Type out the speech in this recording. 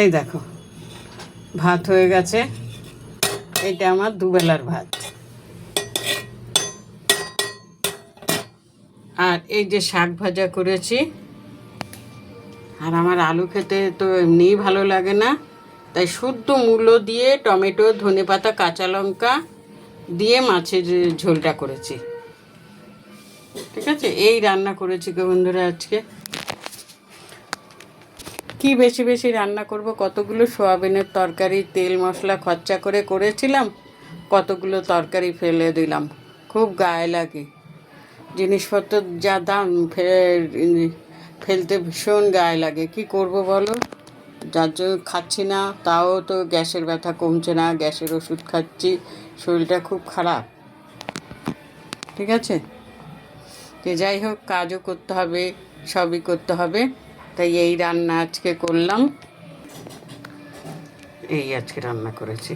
এই দেখো, ভাত হয়ে গেছে। এটা আমার দুবেলার ভাত। আর এই যে শাক ভাজা করেছি। আর আমার আলু খেতে তো এমনিই ভালো লাগে না, তাই শুদ্ধ মূলো দিয়ে টমেটো, ধনেপাতা, কাঁচা লঙ্কা দিয়ে মাছের ঝোলটা করেছি। ঠিক আছে, এই রান্না করেছি গো বন্ধুরা আজকে। কি বেশি বেশি রান্না করব, কতগুলো সোয়াবিনের তরকারি তেল মশলা খরচা করে করেছিলাম, কতগুলো তরকারি ফেলে দিলাম। খুব গায়ে লাগে, জিনিসপত্র যা দাম ফেলতে ভীষণ গায়ে লাগে। কি করব বলো, যার জন্য খাচ্ছি না, তাও তো গ্যাসের ব্যথা কমছে না, গ্যাসের ওষুধ খাচ্ছি, শরীরটা খুব খারাপ। ঠিক আছে, তো যাই হোক, কাজও করতে হবে, সবই করতে হবে, তাই এই রান্না আজকে করলাম। এই আজকে রান্না করেছি।